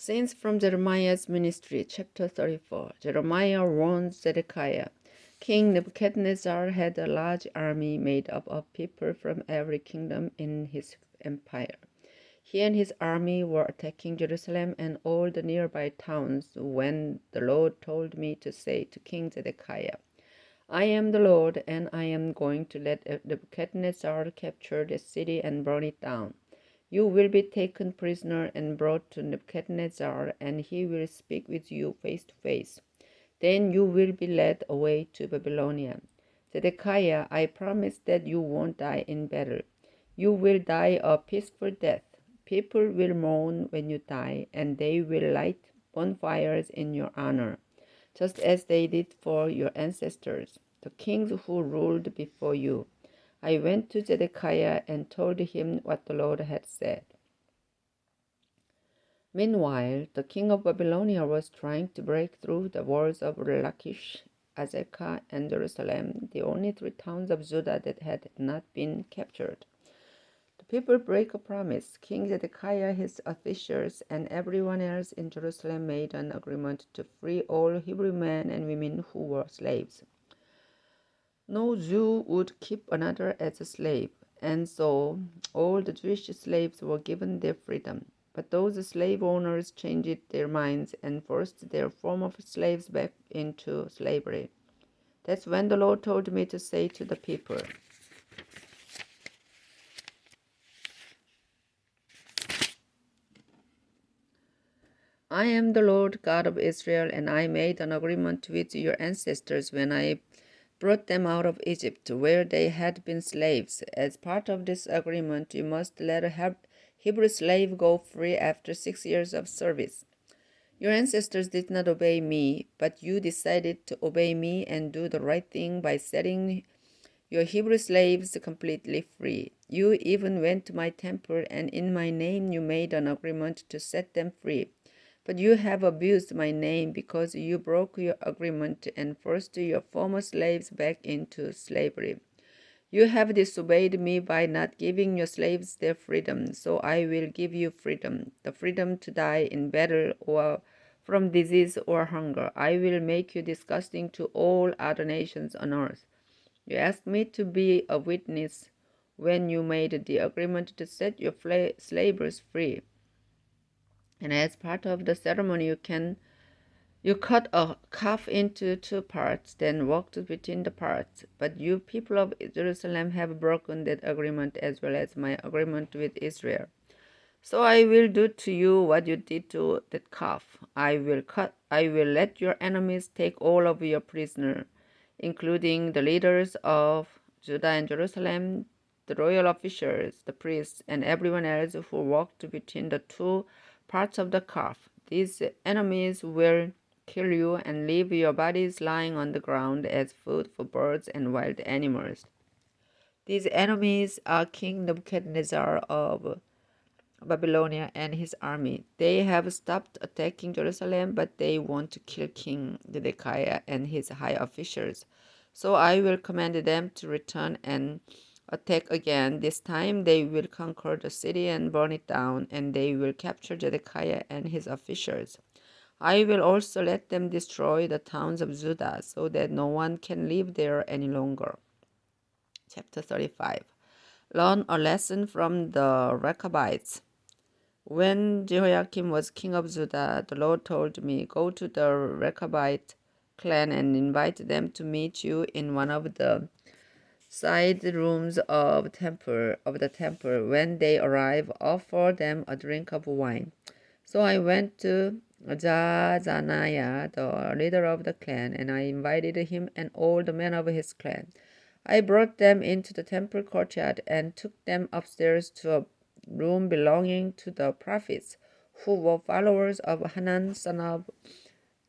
Scenes from Jeremiah's ministry, chapter 34. Jeremiah warns Zedekiah. King Nebuchadnezzar had a large army made up of people from every kingdom in his empire. He and his army were attacking Jerusalem and all the nearby towns when the Lord told me to say to King Zedekiah, I am the Lord, and I am going to let Nebuchadnezzar capture the city and burn it down. You will be taken prisoner and brought to Nebuchadnezzar, and he will speak with you face to face. Then you will be led away to Babylonia. Zedekiah, I promise that you won't die in battle. You will die a peaceful death. People will mourn when you die, and they will light bonfires in your honor, just as they did for your ancestors, the kings who ruled before you. I went to Zedekiah and told him what the Lord had said. Meanwhile, the king of Babylonia was trying to break through the walls of Lachish, Azekah, and Jerusalem, the only three towns of Judah that had not been captured. The people break a promise. King Zedekiah, his officials, and everyone else in Jerusalem made an agreement to free all Hebrew men and women who were slaves. No Jew would keep another as a slave, and so all the Jewish slaves were given their freedom. But those slave owners changed their minds and forced their former slaves back into slavery. That's when the Lord told me to say to the people, I am the Lord God of Israel, and I made an agreement with your ancestors when I brought them out of Egypt, where they had been slaves. As part of this agreement, you must let a Hebrew slave go free after 6 years of service. Your ancestors did not obey me, but you decided to obey me and do the right thing by setting your Hebrew slaves completely free. You even went to my temple, and in my name you made an agreement to set them free. But you have abused my name because you broke your agreement and forced your former slaves back into slavery. You have disobeyed me by not giving your slaves their freedom, so I will give you freedom, the freedom to die in battle or from disease or hunger. I will make you disgusting to all other nations on earth. You asked me to be a witness when you made the agreement to set your slaves free. And as part of the ceremony, you cut a calf into two parts, then walked between the parts. But you people of Jerusalem have broken that agreement as well as my agreement with Israel. So I will do to you what you did to that calf. I will let your enemies take all of your prisoners, including the leaders of Judah and Jerusalem, the royal officials, the priests, and everyone else who walked between the two parts of the calf. These enemies will kill you and leave your bodies lying on the ground as food for birds and wild animals. These enemies are King Nebuchadnezzar of Babylonia and his army. They have stopped attacking Jerusalem, but they want to kill King Zedekiah and his high officials. So I will command them to return and attack again. This time they will conquer the city and burn it down, and they will capture Zedekiah and his officials. I will also let them destroy the towns of Judah so that no one can live there any longer. Chapter 35. Learn a lesson from the Rechabites. When Jehoiakim was king of Judah, the Lord told me, go to the Rechabite clan and invite them to meet you in one of the side rooms of the temple. When they arrive, offer them a drink of wine. So I went to Jazaniah, the leader of the clan, and I invited him and all the men of his clan. I brought them into the temple courtyard and took them upstairs to a room belonging to the prophets, who were followers of Hanan son of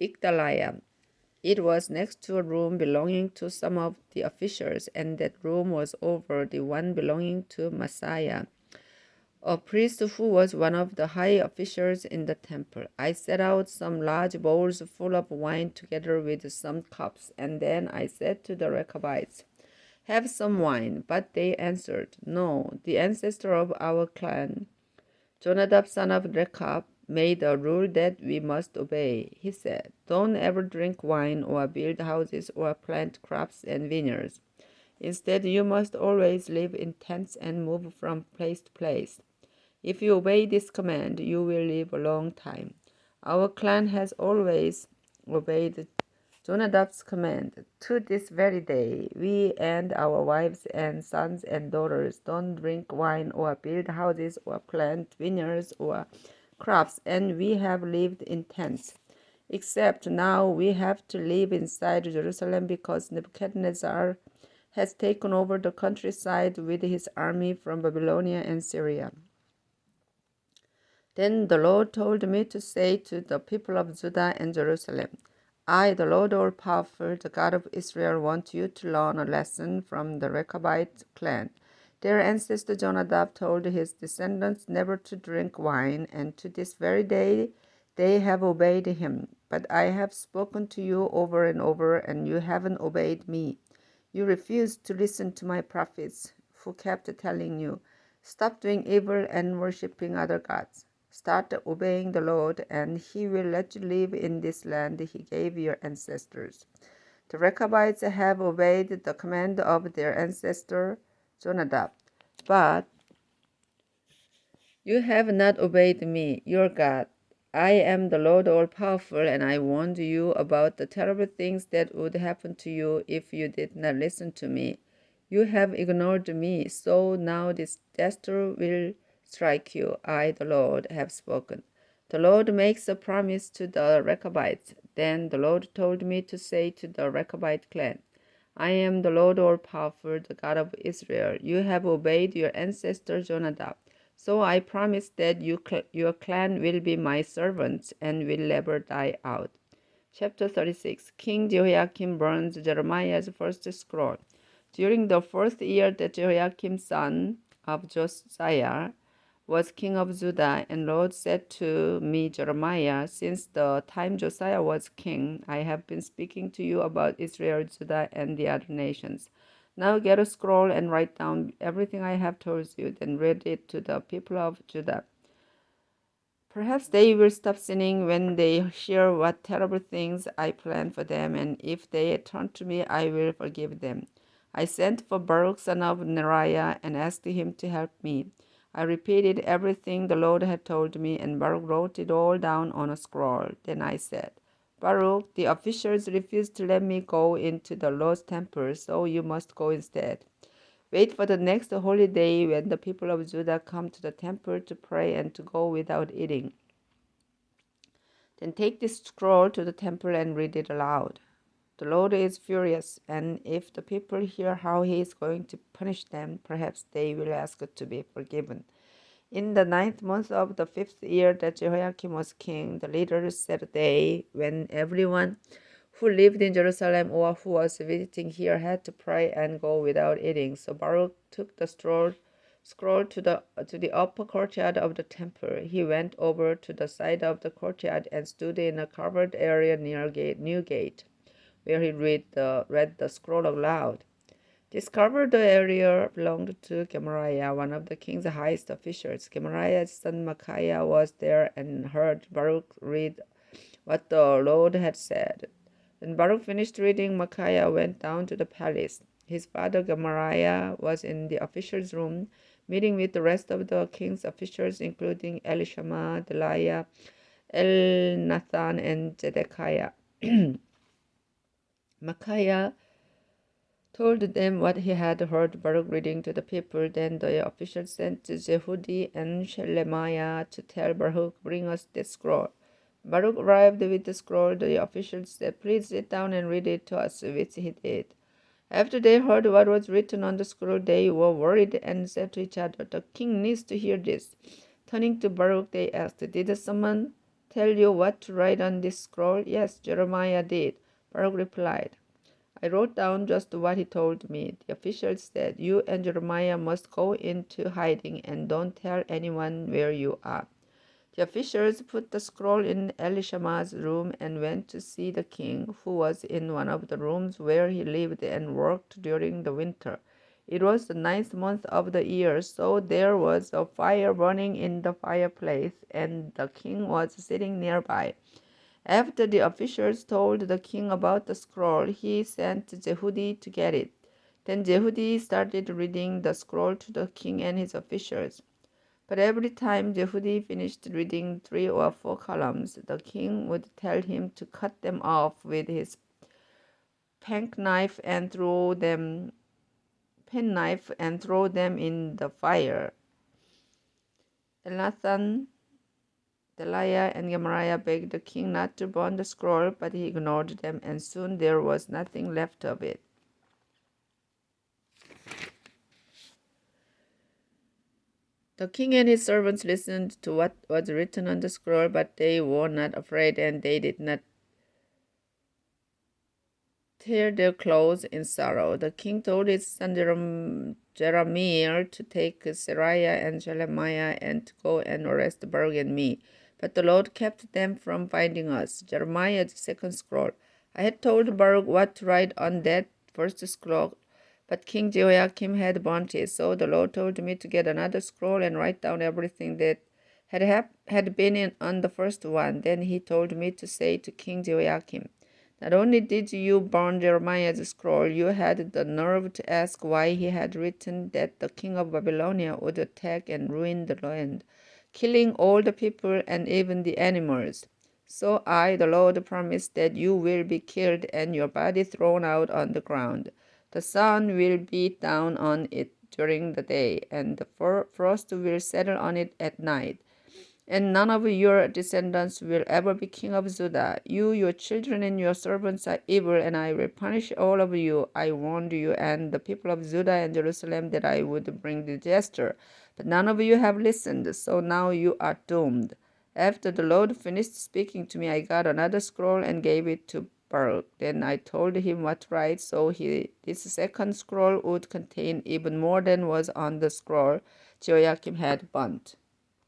Igdaliah. It was next to a room belonging to some of the officials, and that room was over the one belonging to Messiah, a priest who was one of the high officials in the temple. I set out some large bowls full of wine together with some cups, and then I said to the Rechabites, have some wine. But they answered, no. The ancestor of our clan, Jonadab son of Rechab, made a rule that we must obey. He said, "Don't ever drink wine or build houses or plant crops and vineyards. Instead, you must always live in tents and move from place to place. If you obey this command, you will live a long time. Our clan has always obeyed Jonadab's command. To this very day, we and our wives and sons and daughters don't drink wine or build houses or plant vineyards or crops, and we have lived in tents. Except now we have to live inside Jerusalem because Nebuchadnezzar has taken over the countryside with his army from Babylonia and Syria." Then the Lord told me to say to the people of Judah and Jerusalem, "I, the Lord all-powerful, the God of Israel, want you to learn a lesson from the Rechabite clan. Their ancestor Jonadab told his descendants never to drink wine, and to this very day they have obeyed him. But I have spoken to you over and over, and you haven't obeyed me. You refused to listen to my prophets, who kept telling you, 'Stop doing evil and worshipping other gods. Start obeying the Lord, and he will let you live in this land he gave your ancestors.' The Rechabites have obeyed the command of their ancestor Jonadab, but you have not obeyed me, your God. I am the Lord all-powerful, and I warned you about the terrible things that would happen to you if you did not listen to me. You have ignored me, so now this disaster will strike you. I, the Lord, have spoken." The Lord makes a promise to the Rechabites. Then the Lord told me to say to the Rechabite clan, "I am the Lord all-powerful, the God of Israel. You have obeyed your ancestor Jonadab. So I promise that your clan will be my servants and will never die out." Chapter 36. King Jehoiakim burns Jeremiah's first scroll. During the fourth year that Jehoiakim, son of Josiah, was king of Judah, and Lord said to me, "Jeremiah, since the time Josiah was king, I have been speaking to you about Israel, Judah, and the other nations. Now get a scroll and write down everything I have told you, then read it to the people of Judah. Perhaps they will stop sinning when they hear what terrible things I plan for them, and if they turn to me, I will forgive them." I sent for Baruch son of Neriah and asked him to help me. I repeated everything the Lord had told me, and Baruch wrote it all down on a scroll. Then I said, "Baruch, the officials refused to let me go into the Lord's temple, so you must go instead. Wait for the next holy day when the people of Judah come to the temple to pray and to go without eating. Then take this scroll to the temple and read it aloud. The Lord is furious, and if the people hear how he is going to punish them, perhaps they will ask to be forgiven." In the 9th month of the 5th year that Jehoiakim was king, the leaders set a day when everyone who lived in Jerusalem or who was visiting here had to pray and go without eating. So Baruch took the scroll to the upper courtyard of the temple. He went over to the side of the courtyard and stood in a covered area near new gate, where he read the scroll aloud. This covered area belonged to Gemariah, one of the king's highest officials. Gemariah's son Micaiah was there and heard Baruch read what the Lord had said. When Baruch finished reading, Micaiah went down to the palace. His father Gemariah was in the officials' room, meeting with the rest of the king's officials, including Elishama, Delaiah, Elnathan, and Zedekiah. Micaiah told them what he had heard Baruch reading to the people. Then the officials sent Jehudi and Shelemiah to tell Baruch, "Bring us the scroll." Baruch arrived with the scroll. The officials said, "Please sit down and read it to us," which he did. After they heard what was written on the scroll, they were worried and said to each other, "The king needs to hear this." Turning to Baruch, they asked, "Did someone tell you what to write on this scroll?" "Yes, Jeremiah did," Baruch replied. "I wrote down just what he told me." The officials said, "You and Jeremiah must go into hiding and don't tell anyone where you are." The officials put the scroll in Elishama's room and went to see the king, who was in one of the rooms where he lived and worked during the winter. It was the ninth month of the year, so there was a fire burning in the fireplace, and the king was sitting nearby. After the officials told the king about the scroll, he sent Jehudi to get it. Then Jehudi started reading the scroll to the king and his officials. But every time Jehudi finished reading 3 or 4 columns, the king would tell him to cut them off with his penknife and throw them penknife and throw them in the fire. Elnathan, Delaiah, and Gemariah begged the king not to burn the scroll, but he ignored them, and soon there was nothing left of it. The king and his servants listened to what was written on the scroll, but they were not afraid, and they did not tear their clothes in sorrow. The king told his son Jeremiah to take Seraiah and Jeremiah and to go and arrest Baruch and me. But the Lord kept them from finding us. Jeremiah, the second scroll. I had told Baruch what to write on that first scroll, but King Jehoiakim had burnt it. So the Lord told me to get another scroll and write down everything that had been on the first one. Then he told me to say to King Jehoiakim, not only did you burn Jeremiah's scroll, you had the nerve to ask why he had written that the king of Babylonia would attack and ruin the land, killing all the people and even the animals. So I, the Lord, promise that you will be killed and your body thrown out on the ground. The sun will beat down on it during the day, and the frost will settle on it at night. And none of your descendants will ever be king of Judah. You, your children, and your servants are evil, and I will punish all of you. I warned you and the people of Judah and Jerusalem that I would bring disaster. But none of you have listened, so now you are doomed. After the Lord finished speaking to me, I got another scroll and gave it to Baruch. Then I told him what to write, so this second scroll would contain even more than was on the scroll Jehoiakim had burnt.